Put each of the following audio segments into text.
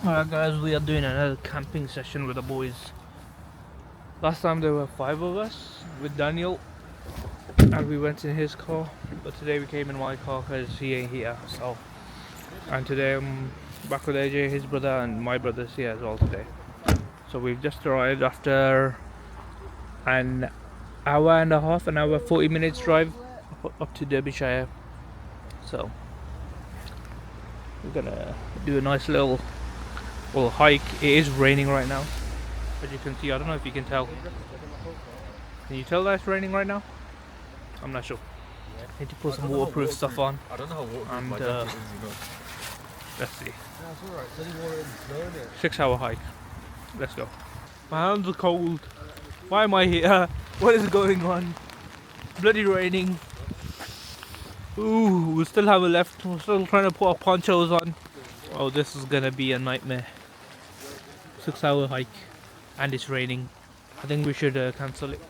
Alright guys, we are doing another camping session with the boys. Last time there were 5 of us with Daniel and we went in his car, but today we came in my car because he ain't here. So, and today I'm back with AJ, his brother, and my brother's here as well today. So we've just arrived after an hour and a half, an hour 40 minutes drive up to Derbyshire. So we're gonna do a nice little hike. It is raining right now, as you can see. I don't know if you can tell. Can you tell that it's raining right now? I'm not sure. Need to put some waterproof stuff on. I don't know how waterproof And my jacket is, let's see. No, it's alright. It's only water and snow in it. 6-hour hike. Let's go. My hands are cold. Why am I here? What is going on? Bloody raining. Ooh, we still haven't left. We're still trying to put our ponchos on. Oh, this is gonna be a nightmare. 6-hour hike. And it's raining. I think we should cancel it.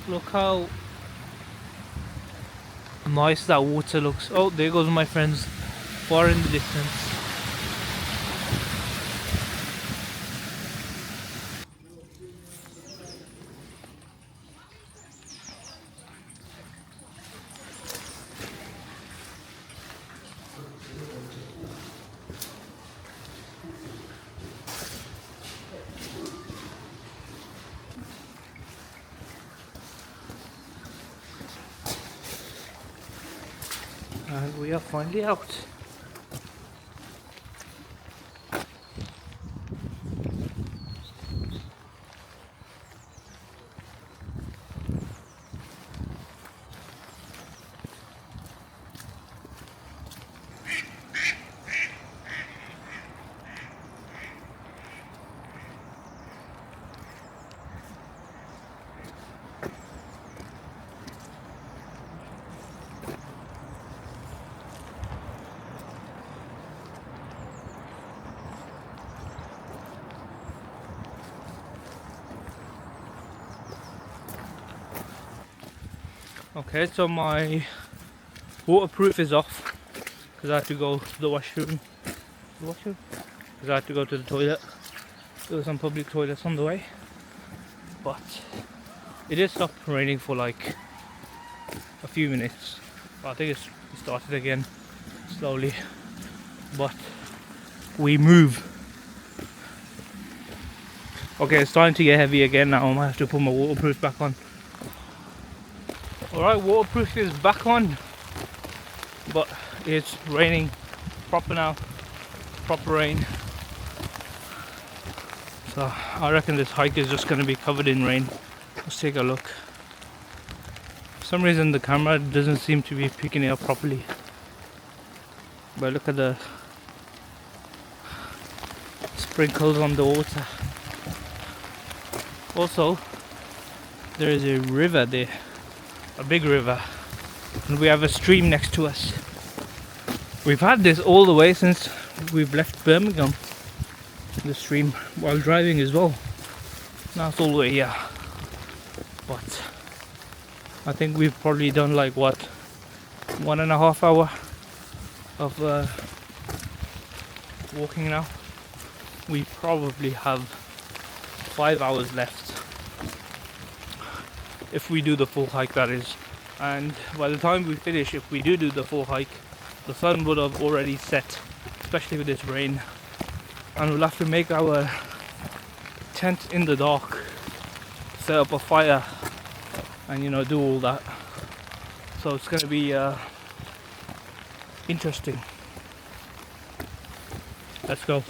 Look how nice that water looks. Oh, there goes my friends, far in the distance. And we are finally out. Okay, so my waterproof is off because I had to go to the washroom. Because I had to go to the toilet. There were some public toilets on the way. But it did stop raining for like a few minutes. I think it started again slowly. But we move. Okay, it's starting to get heavy again now. I might have to put my waterproof back on. Alright, waterproof is back on, but it's raining proper now, proper rain. So I reckon this hike is just going to be covered in rain. Let's take a look. For some reason the camera doesn't seem to be picking it up properly. But look at the sprinkles on the water. Also, there is a river there. A big river, and we have a stream next to us. We've had this all the way since we've left Birmingham, the stream, while driving as well. Now it's all the way here, but I think we've probably done like what, 1.5 hour of walking now. We probably have 5 hours left. If we do the full hike, that is. And by the time we finish, if we do the full hike, the sun would have already set, especially with this rain. And we'll have to make our tent in the dark, set up a fire, and do all that. So it's going to be interesting. Let's go.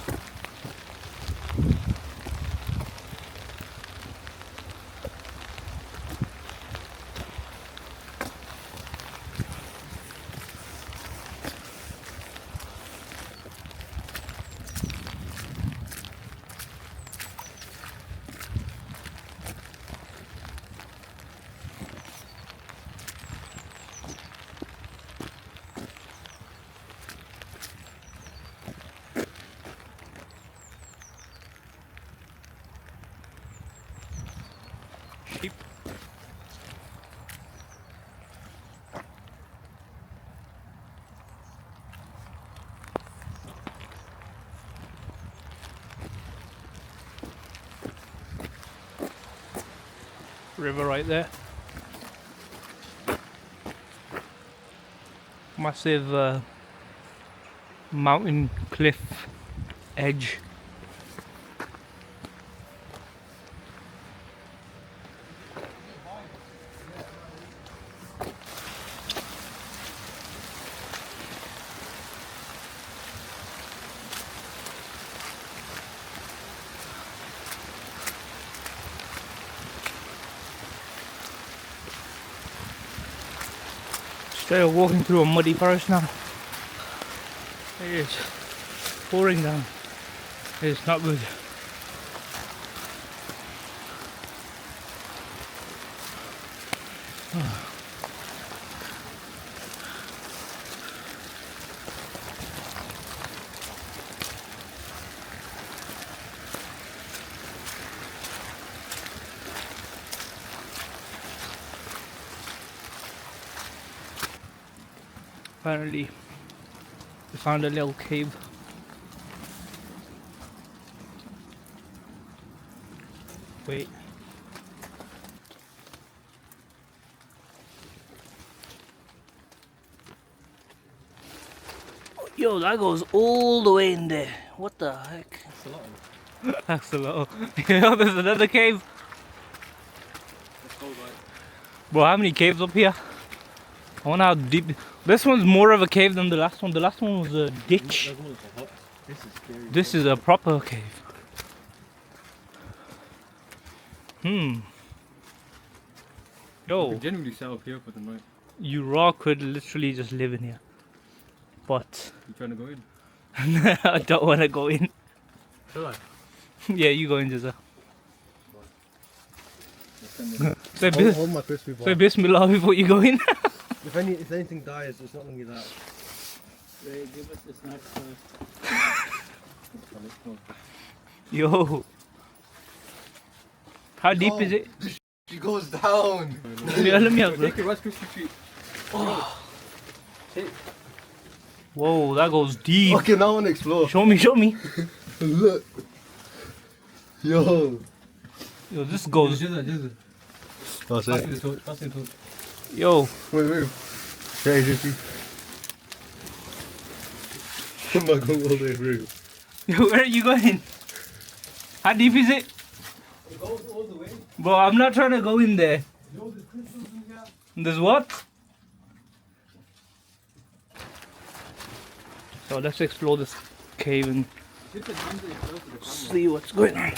river right there. Massive mountain cliff edge. Instead of walking through a muddy forest now, it is pouring down. It's not good. Apparently, we found a little cave. Wait. Yo, that goes all the way in there. What the heck? That's a lot. That's a lot. Yo, there's another cave. Let's go, right? Bro, how many caves up here? I wonder how deep. This one's more of a cave than the last one. The last one was a ditch. That one's hot. This is scary. This is a proper cave. You Yo, could genuinely set up here for the night. you raw could literally just live in here. But You trying to go in? I don't want to go in. Should I? Yeah, you go in, Jazza. Say, Hold my crispy bar. say Bismillah before you go in. If anything dies, it's not going to be that. Wait, give us the snacks first. Yo. How deep is it? She goes down. Yeah, let me have a look. Take your Rice Krispie treat. Whoa, that goes deep. Okay, now I want to explore. Show me, show me. Look. Yo. Yo, this goes. That's it. Pass it. Yo, Wait. Hey, Jiffy. I'm not going all the way through. yo, where are you going? How deep is it? It goes all the way. Bro, I'm not trying to go in there. Yo, there's crystals in here. There's what? So let's explore this cave and see what's going on.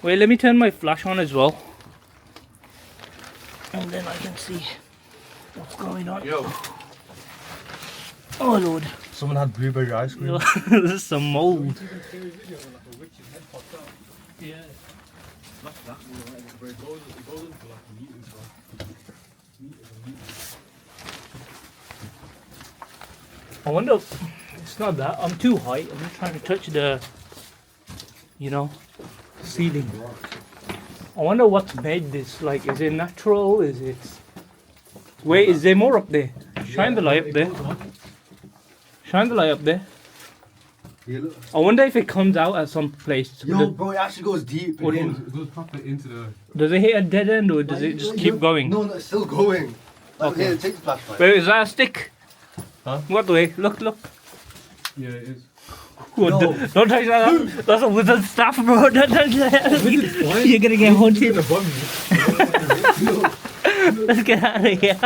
Wait, let me turn my flash on as well. And then I can see what's going on. Yo. Oh Lord. Someone had blueberry ice cream. Yo, this is some mold. Yeah. I wonder, it's not that, I'm too high. I'm just trying to touch the, ceiling. I wonder what's made this, like, is it natural, is it... Wait, is there more up there? Shine the light up there. Shine the light up there. Yeah, look. I wonder if it comes out at some place. Yo, bro, it actually goes deep. What in. do It goes proper into the... Does it hit a dead end or does it just keep going? No, it's still going. Like, Okay. here, take the flashlight. Wait, is that a stick? Huh? What way? Look. Yeah, it is. What No. don't touch that. That's a wizard staff, bro. Don't touch that. You're gonna get haunted. Let's get out of here.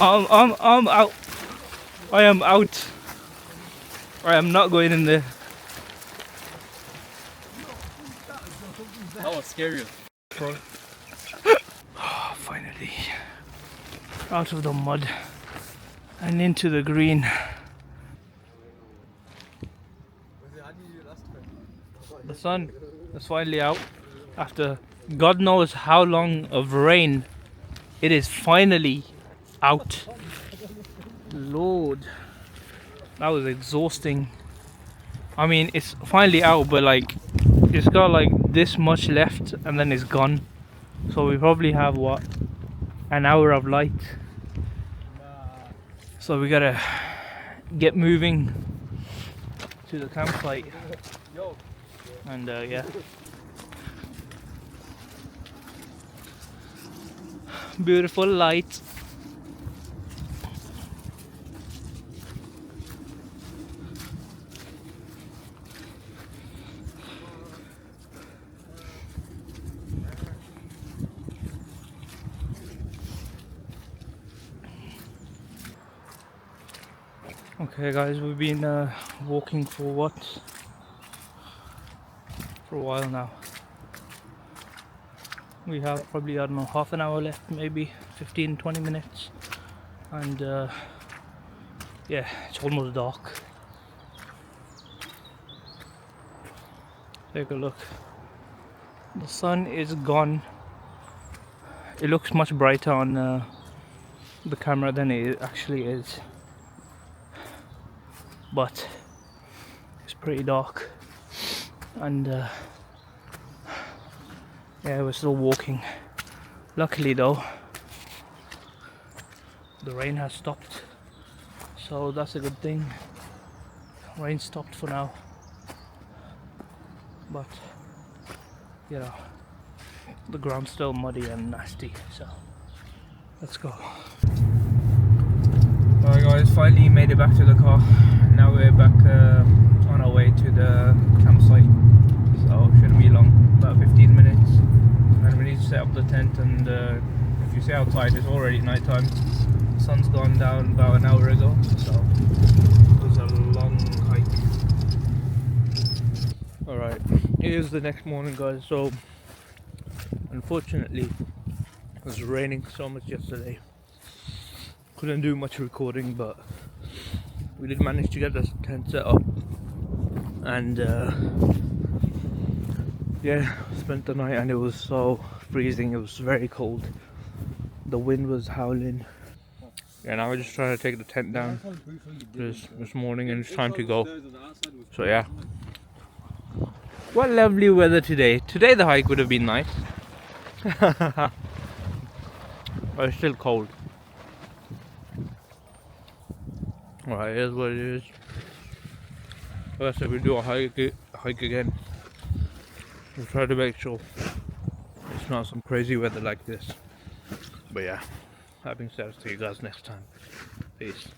I'm out. I am out. I am not going in there. That was scary. Finally, out of the mud and into the green. The sun is finally out after God knows how long of rain. It is finally out. Lord, that was exhausting. I mean, it's finally out, but like, it's got like this much left and then it's gone. So we probably have what, an hour of light. So we gotta get moving to the campsite. And yeah, beautiful light. Okay guys, we've been walking for a while now. We have probably, I don't know, half an hour left, maybe 15-20 minutes, and yeah, it's almost dark. Take a look, the sun is gone. It looks much brighter on the camera than it actually is, but it's pretty dark, and yeah, we're still walking. Luckily though, the rain has stopped, so that's a good thing. Rain stopped for now, but you know, the ground's still muddy and nasty, so let's go. Alright guys, finally made it back to the car. Now we're back on our way to the campsite, so shouldn't be long, about 15 minutes. And we need to set up the tent, and if you see outside, it's already night time. The sun's gone down about an hour ago, so it was a long hike. Alright, it is the next morning guys, so unfortunately it was raining so much yesterday. Couldn't do much recording, but we did manage to get the tent set up, and yeah, spent the night, and it was so freezing. It was very cold. The wind was howling. Yeah, now we're just trying to take the tent down this morning, and it's time to go. So yeah, what lovely weather today. Today the hike would have been nice. But it's still cold. Alright, it is what it is. I guess if we do a hike again, we'll try to make sure it's not some crazy weather like this. But yeah, that being said, I'll see you guys next time. Peace.